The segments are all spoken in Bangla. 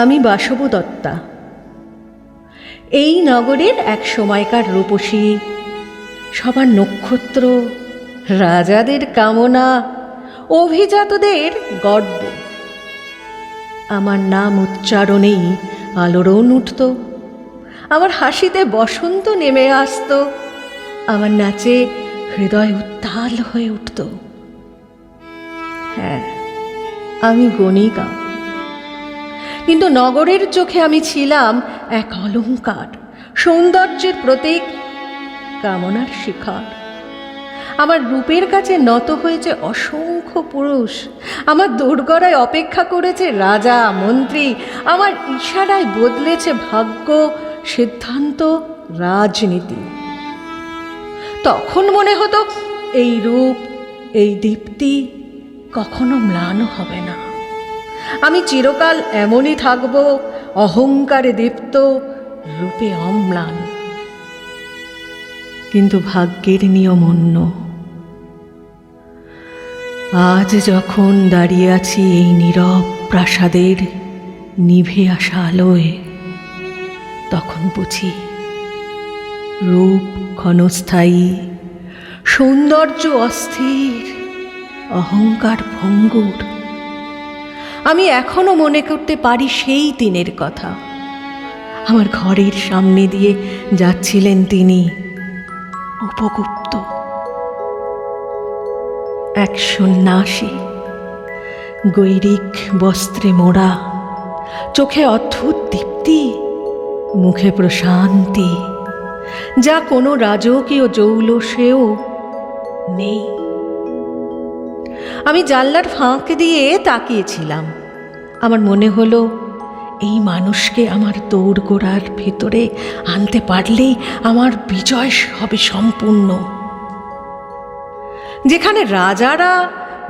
আমি বাসব দত্তা। এই নগরের এক সময়কার রূপসী, সবার নক্ষত্র, রাজাদের কামনা, অভিজাতদের গর্ব। আমার নাম উচ্চারণেই আলোড়ন উঠত, আমার হাসিতে বসন্ত নেমে আসত, আমার নাচে হৃদয় উত্তাল হয়ে উঠত। হ্যাঁ, আমি গণিকা, কিন্তু নগরের চোখে আমি ছিলাম এক অলংকার, সৌন্দর্যের প্রতীক, কামনার শিখর। আমার রূপের কাছে নত হয়েছে অসংখ্য পুরুষ, আমার দোরগড়ায় অপেক্ষা করেছে রাজা মন্ত্রী, আমার ইশারায় বদলেছে ভাগ্য, সিদ্ধান্ত, রাজনীতি। তখন মনে হতো এই রূপ, এই দীপ্তি কখনো ম্লান হবে না। আমি চিরকাল এমনই থাকব, অহংকারে দীপ্ত, রূপে অম্লান। কিন্তু ভাগ্যের নিয়ম অন্য। আজ যখন দাঁড়িয়ে আছি এই নীরব প্রাসাদের নিভে আসা আলোয়, তখন বুঝি রূপ ক্ষণস্থায়ী, সৌন্দর্য অস্থির, অহংকার ভঙ্গুর। আমি এখনো মনে করতে পারি সেই দিনের কথা। আমার ঘরের সামনে দিয়ে যাচ্ছিলেন তিনি, উপগুপ্ত, এক সন্ন্যাসী, গৈরিক বস্ত্রে মোড়া, চোখে অদ্ভুত দীপ্তি, মুখে প্রশান্তি, যা কোনো রাজকীয় জৌলসেও নেই। আমি জানলার ফাঁক দিয়ে তাকিয়েছিলাম। আমার মনে হলো এই মানুষকে আমার দোরগোড়ার ভেতরে আনতে পারলেই আমার বিজয় হবে সম্পূর্ণ। যেখানে রাজারা,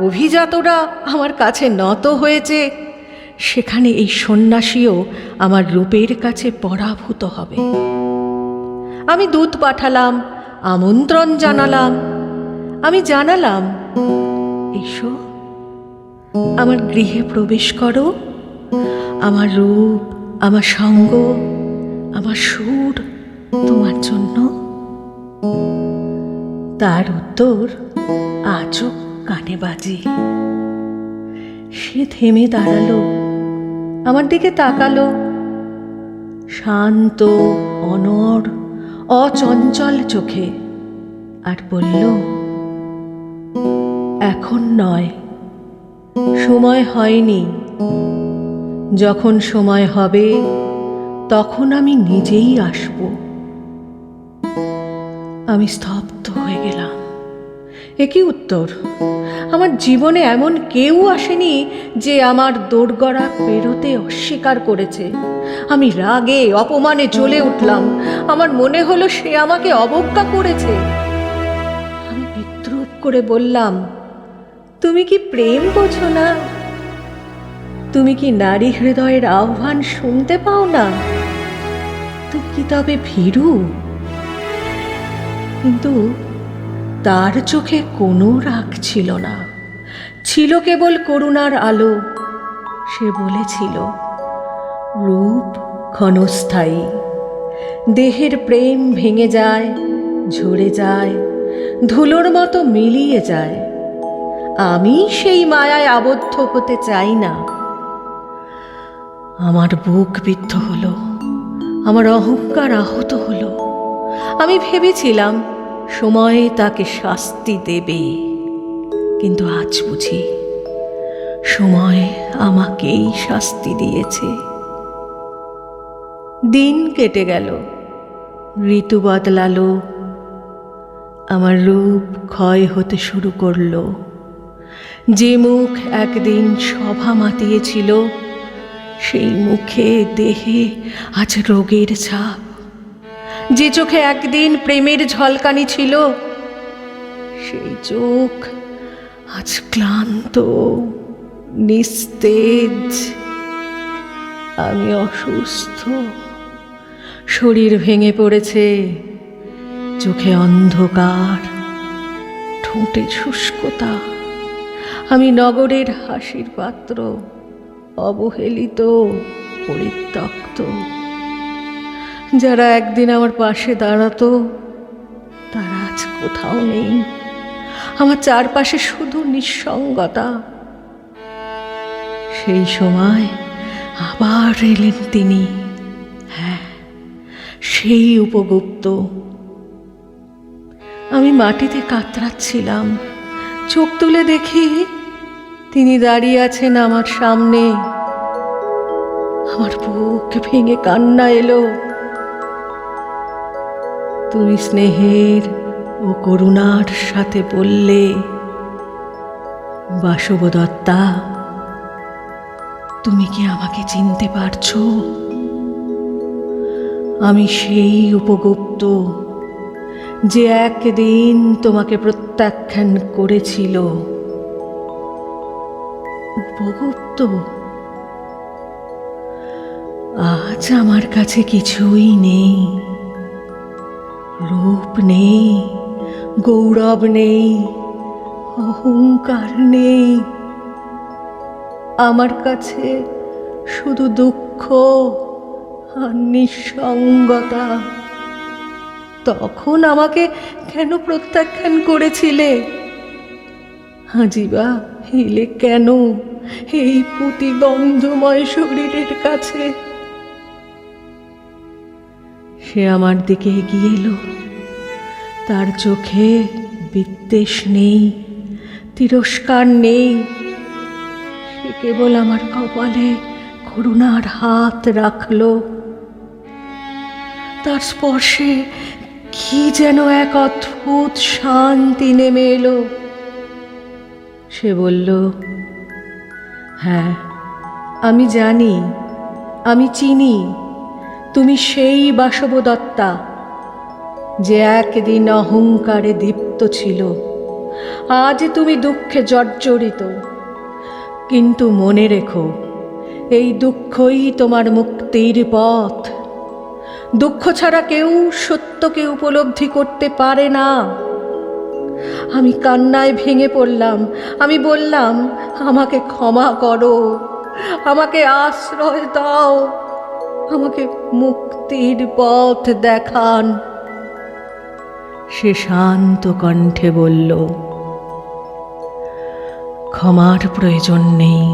অভিজাতরা আমার কাছে নত হয়েছে, সেখানে এই সন্ন্যাসীও আমার রূপের কাছে পরাভূত হবে। আমি দূত পাঠালাম, আমন্ত্রণ জানালাম। আমি জানালাম, এসো, আমার গৃহে প্রবেশ করো। আমার রূপ, আমার সঙ্গ, আমার সুর তোমার জন্য। তার উত্তর আজও কানে বাজে। সে থেমে দাঁড়ালো, আমার দিকে তাকালো, শান্ত, অনড়, অচঞ্চল চোখে, আর বলল, এখন নয়, সময় হয়নি। যখন সময় হবে তখন আমি নিজেই আসব। আমি স্তব্ধ হয়ে গেলাম। এ কি উত্তর! আমার জীবনে এমন কেউ আসেনি যে আমার দোরগড়া পেরোতে অস্বীকার করেছে। আমি রাগে অপমানে জ্বলে উঠলাম। আমার মনে হলো সে আমাকে অবজ্ঞা করেছে। আমি বিদ্রূপ করে বললাম, তুমি কি প্রেম বোঝো না? তুমি কি নারী হৃদয়ের আহ্বান শুনতে পাও না? তুমি কি তবে ভীরু? কিন্তু তার চোখে কোনো রাগ ছিল না, ছিল কেবল করুণার আলো। সে বলেছিল, রূপ ক্ষণস্থায়ী, দেহের প্রেম ভেঙে যায়, ঝরে যায়, ধুলোর মতো মিলিয়ে যায়। আমি সেই মায়ায় আবদ্ধ হতে চাই না। আমার বুক বিদ্ধ হলো, আমার অহংকার আহত হলো। আমি ভেবেছিলাম সময় তাকে শাস্তি দেবে, কিন্তু আজ বুঝি সময় আমাকেই শাস্তি দিয়েছে। দিন কেটে গেল, ঋতু বদলালো, আমার রূপ ক্ষয় হতে শুরু করলো। যে মুখ একদিন শোভা মাতিয়েছিল, সেই মুখে দেহে আজ রোগের ছাপ। যে চোখে একদিন প্রেমের ঝলকানি ছিল, সেই চোখ আজ ক্লান্ত, নিস্তেজ। আমি অসুস্থ, শরীর ভেঙে পড়েছে, চোখে অন্ধকার, ঠোঁটে শুষ্কতা। আমি নগরের হাসির পাত্র, অবহেলিত, পরিত্যক্ত। যারা একদিন আমার পাশে দাঁড়াতো তারা আজ কোথাও নেই। আমার চারপাশে শুধু নিঃসঙ্গতা। সেই সময় আবার এলেন তিনি, হ্যাঁ, সেই উপগুপ্ত। আমি মাটিতে কাতরাচ্ছিলাম, চোখ তুলে দেখি তিনি দাঁড়িয়ে আছেন আমার সামনে। আমার বুক ভেঙে কান্না এলো। তুমি স্নেহের ও করুণার সাথে বললে, বাসবদত্তা, তুমি কি আমাকে চিনতে পারছো? আমি সেই উপগুপ্ত যে একদিন তোমাকে প্রত্যাখ্যান করেছিল। উপগুপ্ত? আজ আমার কাছে কিছুই নেই, রূপ নেই, গৌরব নেই, অহংকার নেই। আমার কাছে শুধু দুঃখ আর নিঃসঙ্গতা। তখন আমাকে কেন প্রত্যাখ্যান করেছিলে? হাজিবা এলে কেন এই পুতিগন্ধময় শরীরের কাছে? সে আমার দিকে এগিয়ে এলো। তার চোখে বিদ্বেষ নেই, তিরস্কার নেই। সে কেবল আমার কপালে করুণার হাত রাখলো। তার স্পর্শে কি যেন এক অদ্ভুত শান্তি নেমে এলো। সে বলল, হ্যাঁ, আমি জানি, আমি চিনি, তুমি সেই বাসবদত্তা যে একদিন অহংকারে দীপ্ত ছিল। আজ তুমি দুঃখে জর্জরিত, কিন্তু মনে রেখো, এই দুঃখই তোমার মুক্তির পথ। দুঃখ ছাড়া কেউ সত্যকে উপলব্ধি করতে পারে না। আমি কান্নায় ভেঙে পড়লাম। আমি বললাম, আমাকে ক্ষমা করো, আমাকে আশ্রয় দাও, আমাকে মুক্তির পথ দেখান। সে শান্ত কণ্ঠে বলল, ক্ষমার প্রয়োজন নেই।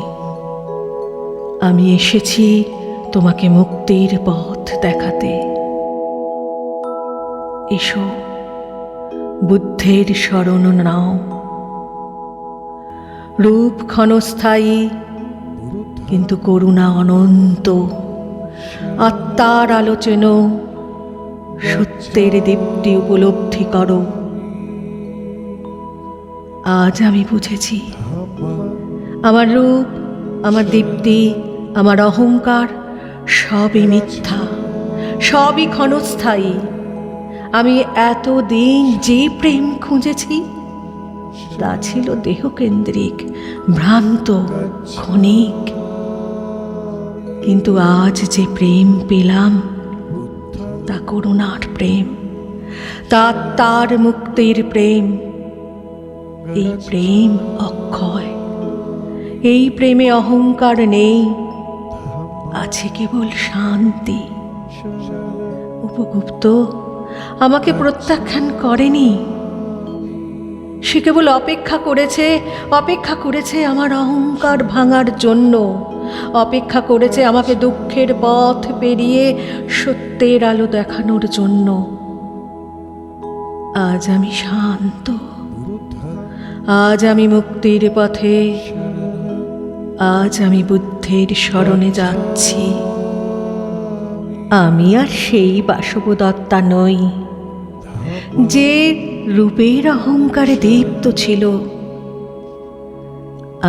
আমি এসেছি তোমাকে মুক্তির পথ দেখাতে। এসো, বুদ্ধের শরণ নাও। রূপ ক্ষণস্থায়ী, কিন্তু করুণা অনন্ত। আত্মার আলোচনা, সত্যের দীপ্তি উপলব্ধি করো। আজ আমি বুঝেছি, আমার রূপ, আমার দীপ্তি, আমার অহংকার সবই মিথ্যা, সবই ক্ষণস্থায়ী। আমি এতদিন যে প্রেম খুঁজেছি তা ছিল দেহকেন্দ্রিক, ভ্রান্ত, ক্ষণিক। কিন্তু আজ যে প্রেম পেলাম তা করুণার প্রেম, তা তার মুক্তির প্রেম। এই প্রেম অক্ষয়, এই প্রেমে অহংকার নেই, আছে কেবল শান্তি। উপগুপ্ত আমাকে প্রত্যাখ্যান করেনি। সে কেবল অপেক্ষা করেছে আমার অহংকার ভাঙার জন্য, অপেক্ষা করেছে আমাকে দুঃখের পথ পেরিয়ে সত্যের আলো দেখানোর জন্য। আজ আমি শান্ত, আজ আমি মুক্তির পথে, আজ আমি বুদ্ধের শরণে যাচ্ছি। আমি আর সেই বাসবদত্তা নই যে রূপের অহংকারে দীপ্ত ছিল।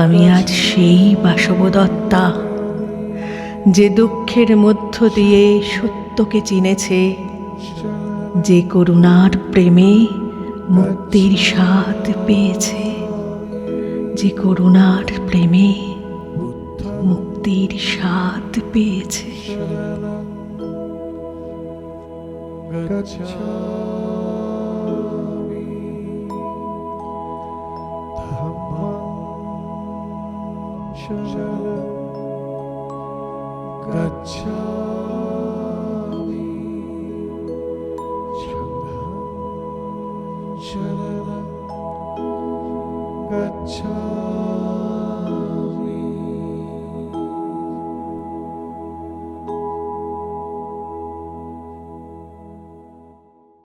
আমি আজ সেই বাসবদত্তা যে দুঃখের মধ্য দিয়ে সত্যকে চিনেছে, যে করুণার প্রেমে মুক্তির স্বাদ পেয়েছে, যে করুণার প্রেমে মুক্তির স্বাদ পেয়েছে। Good. ছায়া